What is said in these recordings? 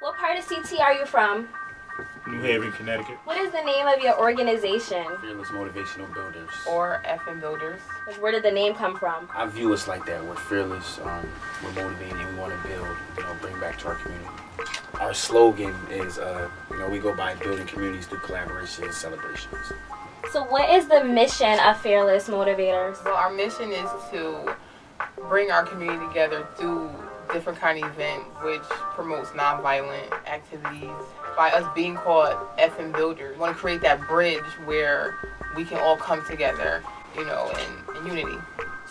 What part of CT are you from? New Haven, Connecticut. What is the name of your organization? Fearless Motivational Builders. Or FM Builders. Like, where did the name come from? I view us like that. We're fearless, we're motivated, and we want to build, bring back to our community. Our slogan is, we go by building communities through collaboration and celebrations. So what is the mission of Fearless Motivators? Well, our mission is to bring our community together through different kind of event which promotes nonviolent activities. By us being called FM Builders, we want to create that bridge where we can all come together, in unity.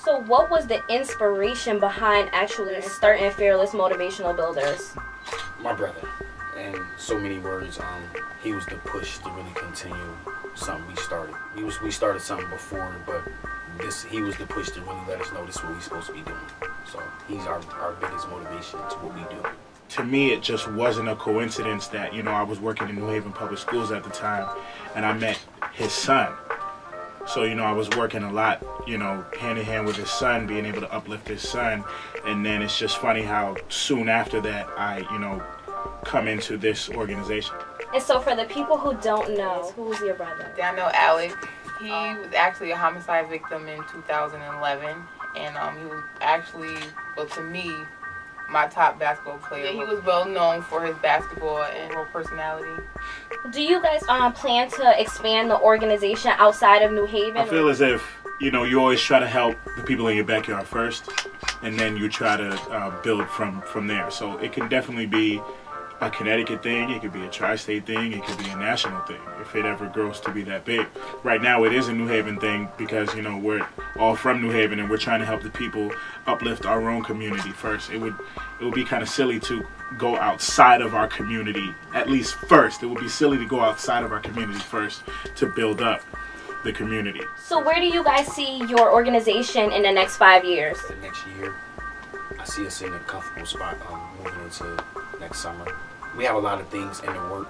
So what was the inspiration behind actually starting Fearless Motivational Builders? My brother, in so many words, he was the push to really continue something we started. We started something before, but he was the push to really let us know this is what we're supposed to be doing. So he's our biggest motivation to what we do. To me, it just wasn't a coincidence that, I was working in New Haven Public Schools at the time, and I met his son. So, I was working a lot, hand in hand with his son, being able to uplift his son. And then it's just funny how soon after that, I, come into this organization. And so for the people who don't know, who was your brother? Daniel Alec, he was actually a homicide victim in 2011. And he was actually, to me, my top basketball player. He was well known for his basketball and personality. Do you guys plan to expand the organization outside of New Haven? I feel as if, you always try to help the people in your backyard first, and then you try to build from there. So it can definitely be a Connecticut thing, it could be a tri-state thing, it could be a national thing, if it ever grows to be that big. Right now it is a New Haven thing because, we're all from New Haven and we're trying to help the people uplift our own community first. It would be kind of silly to go outside of our community, at least first. It would be silly to go outside of our community first to build up the community. So where do you guys see your organization in the next 5 years? The next year, I see us in a comfortable spot moving into next summer. We have a lot of things in the work,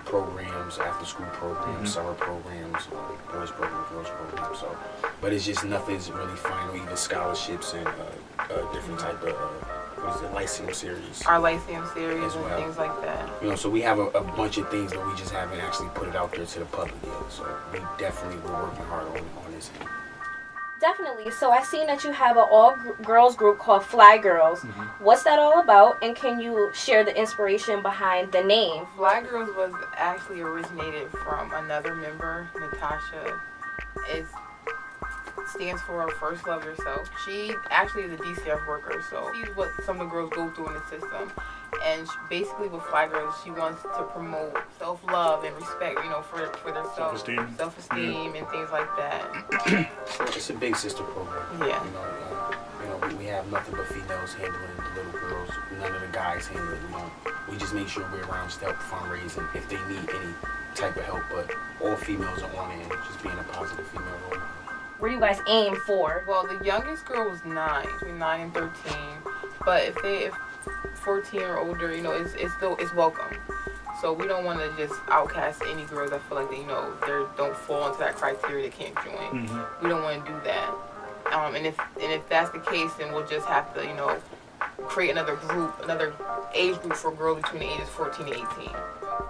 programs, after school programs, summer programs, boys programs, girls programs. So, but it's just nothing's really final, either scholarships and different type of Lyceum series. Our Lyceum series as well. And things like that. So we have a bunch of things, but we just haven't actually put it out there to the public yet. So we're working hard on this. Definitely. So I've seen that you have an all-girls group called Fly Girls. What's that all about? And can you share the inspiration behind the name? Fly Girls was actually originated from another member, Natasha. It stands for First Love Yourself. She actually is a DCF worker, so sees what some of the girls go through in the system. And basically with Fly Girls, she wants to promote self-love and respect, for their self-esteem and things like that. It's a big sister program. Yeah. We have nothing but females handling the little girls. None of the guys handling it. We just make sure we're around to help fundraising if they need any type of help. But all females are on it, just being a positive female role model. Where do you guys aim for? Well, the youngest girl was 9, between 9 and 13. But if 14 or older, it's welcome. So we don't want to just outcast any girls that feel like they don't fall into that criteria, they can't join. We don't want to do that. And if that's the case, then we'll just have to create another group, another age group for girls between the ages 14 and 18.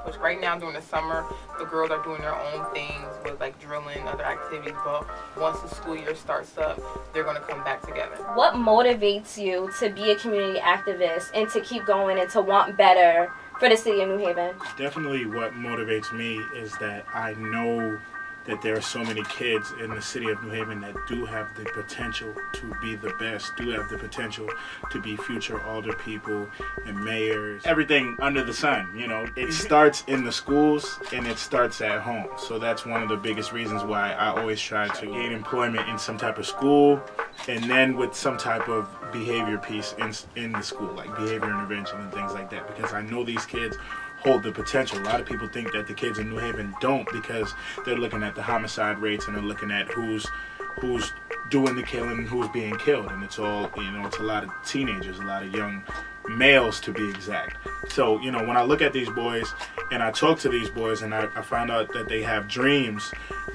Which right now during the summer, the girls are doing their own things with like drilling, other activities. But once the school year starts up, they're going to come back together. What motivates you to be a community activist and to keep going and to want better for the city of New Haven? Definitely what motivates me is that I know that there are so many kids in the city of New Haven that do have the potential to be the best, do have the potential to be future alder people and mayors, everything under the sun, It starts in the schools and it starts at home. So that's one of the biggest reasons why I always try to gain employment in some type of school and then with some type of behavior piece in the school, like behavior intervention and things like that, because I know these kids hold the potential. A lot of people think that the kids in New Haven don't because they're looking at the homicide rates and they're looking at who's doing the killing and who's being killed. And it's all, it's a lot of teenagers, a lot of young males to be exact. So, when I look at these boys and I talk to these boys and I find out that they have dreams,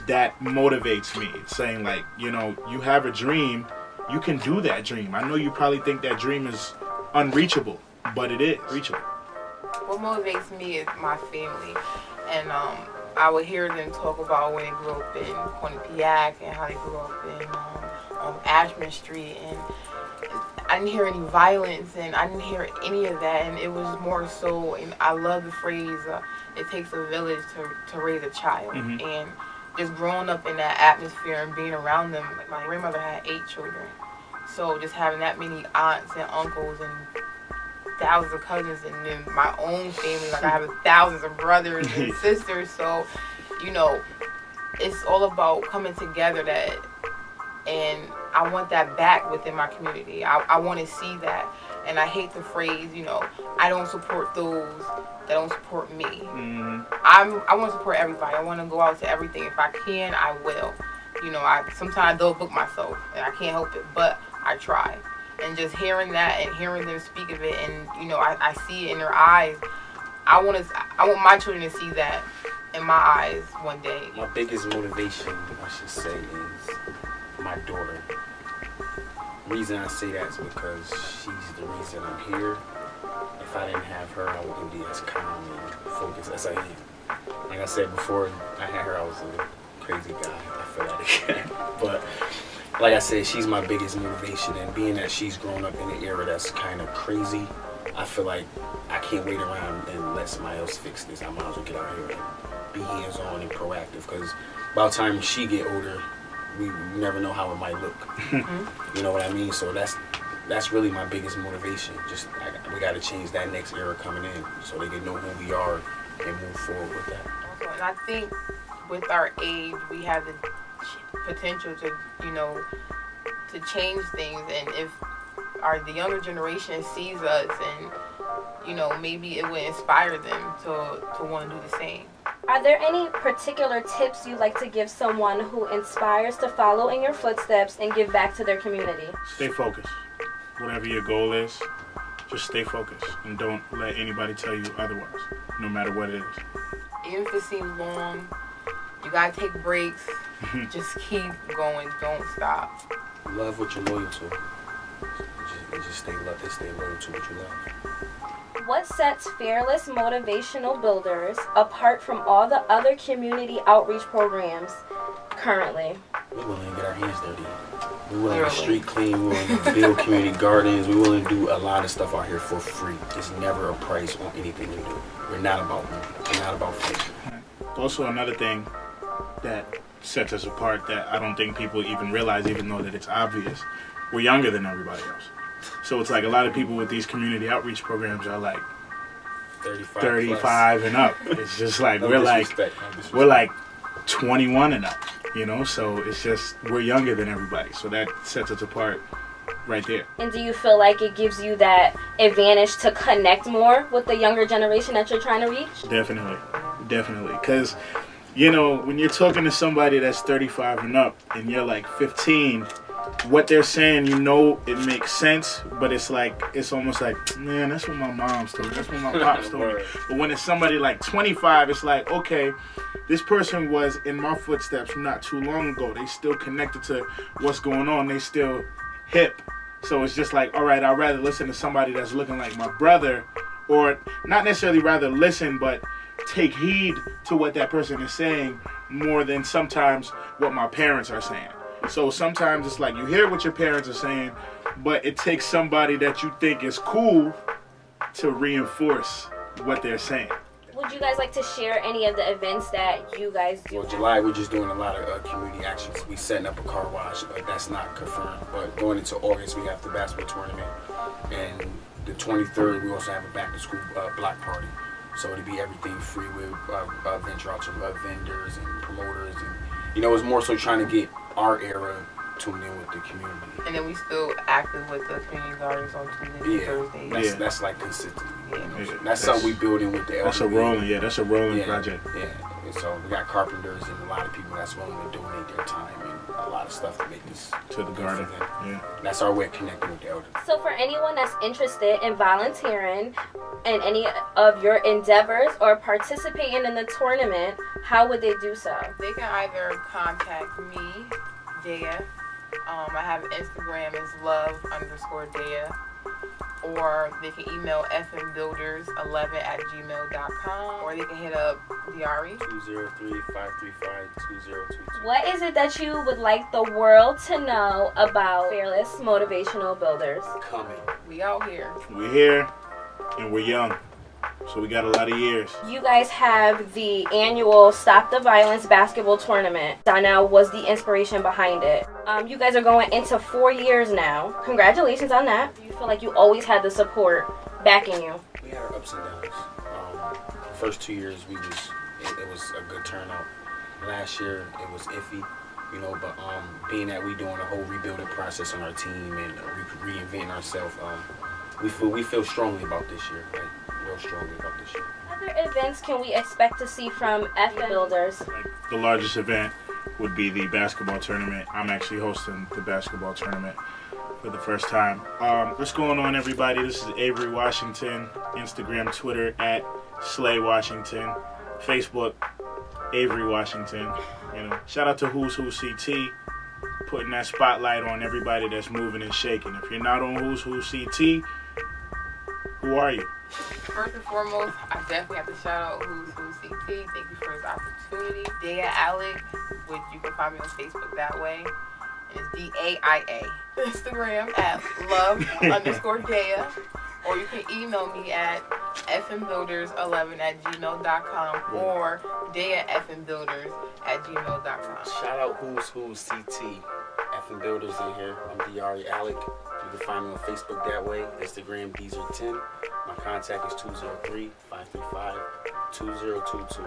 that motivates me. It's saying like, you have a dream, you can do that dream. I know you probably think that dream is unreachable. but it is reachable. What motivates me is my family, and I would hear them talk about when they grew up in Quinnipiac and how they grew up in Ashman Street, and I didn't hear any violence, and I didn't hear any of that, and it was more so, and I love the phrase, it takes a village to raise a child, and just growing up in that atmosphere and being around them. Like, my grandmother had 8 children, so just having that many aunts and uncles and thousands of cousins, and then my own family, like I have thousands of brothers and sisters, so, you know, it's all about coming together, that, and I want that back within my community. I want to see that, and I hate the phrase, you know, I don't support those that don't support me. I want to support everybody. I want to go out to everything. If I can, I will. You know, sometimes I don't book myself, and I can't help it, but I try. And just hearing that and hearing them speak of it, and you know, I see it in their eyes. I want my children to see that in my eyes one day. My biggest motivation, I should say, is my daughter. The reason I say that is because she's the reason I'm here. If I didn't have her, I wouldn't be as calm and focused as I am. Like I said before, I had her, I was a crazy guy. I feel like again. But like I said, she's my biggest motivation, and being that she's grown up in an era that's kind of crazy, I feel like I can't wait around and let somebody else fix this. I might as well get out here and be hands-on and proactive, because by the time she get older, we never know how it might look. You know what I mean? So that's really my biggest motivation. Just we got to change that next era coming in, so they can know who we are and move forward with that. And I think with our age, we have the potential to, you know, to change things, and if the younger generation sees us, and you know, maybe it would inspire them to want to do the same. Are there any particular tips you'd like to give someone who inspires to follow in your footsteps and give back to their community? Stay focused. Whatever your goal is, just stay focused and don't let anybody tell you otherwise, no matter what it is. Even if it seems long, you gotta take breaks. Just keep going. Don't stop. Love what you're loyal to. Just stay loyal to what you love. What sets Fearless Motivational Builders apart from all the other community outreach programs currently? We're willing to get our hands dirty. We're willing to street clean. We're willing to build community gardens. We're willing to do a lot of stuff out here for free. There's never a price on anything we do. We're not about money. We're not about fame. Also, another thing that sets us apart that I don't think people even realize, even though that it's obvious, we're younger than everybody else. So it's like a lot of people with these community outreach programs are like 35 and up. It's just like we're like 21 and up, you know. So it's just we're younger than everybody. So that sets us apart right there. And do you feel like it gives you that advantage to connect more with the younger generation that you're trying to reach? Definitely. Because, you know, when you're talking to somebody that's 35 and up and you're like 15, what they're saying, you know, it makes sense, but it's almost like, man, that's what my mom's told me. That's what my pops told me. But when it's somebody like 25, it's like, okay, this person was in my footsteps not too long ago. They still connected to what's going on. They still hip. So it's just like, all right, I'd rather listen to somebody that's looking like my brother, or not necessarily rather listen, but take heed to what that person is saying more than sometimes what my parents are saying. So sometimes it's like you hear what your parents are saying, but it takes somebody that you think is cool to reinforce what they're saying. Would you guys like to share any of the events that you guys do? Well, July, we're just doing a lot of community actions. We setting up a car wash, but that's not confirmed. But going into August, we have the basketball tournament. And the 23rd, we also have a back-to-school block party. So it'll be everything free with venture out to vendors and promoters. And, you know, it's more so trying to get our era tuned in with the community. And then we still active with the community gardens on Tuesdays and Thursdays. That's like consistent. Yeah. That's something we build in with the elderly. That's a rolling project. Yeah. And so we got carpenters and a lot of people that's willing to donate their time and a lot of stuff to make this to the garden. Yeah. That's our way of connecting with the elders. So for anyone that's interested in volunteering in any of your endeavors or participating in the tournament, how would they do so? They can either contact me, Dea. I have Instagram is love_Dea. or they can email fmbuilders11@gmail.com, or they can hit up Diari. 203-535-2022. What is it that you would like the world to know about Fearless Motivational Builders? Coming. We out here. We're here and we're young, so we got a lot of years. You guys have the annual Stop the Violence basketball tournament. Donnell was the inspiration behind it. You guys are going into 4 years now. Congratulations on that. You feel like you always had the support backing you. We had our ups and downs. The first 2 years it was a good turnout. Last year it was iffy, but being that we doing a whole rebuilding process on our team and reinventing ourselves, we feel strongly about this year, like real strongly about this year. What other events can we expect to see from FM Builders? Like, the largest event would be the basketball tournament. I'm actually hosting the basketball tournament for the first time. What's going on, everybody? This is Avery Washington. Instagram, Twitter @Slay Washington. Facebook, Avery Washington. Shout out to Who's Who CT, putting that spotlight on everybody that's moving and shaking. If you're not on Who's Who CT, who are you? First and foremost, I definitely have to shout out Who's Who CT. Thank you for this opportunity. Dea Alec, which you can find me on Facebook that way. And it's DAIA. Instagram @love_Dea. Or you can email me at fmbuilders11@gmail.com or Dea@fmbuilders@gmail.com. Shout out Who's Who CT. FM Builders in here. I'm Diari Alec. You can find me on Facebook that way. Instagram Deezer10. My contact is 203-535-2022.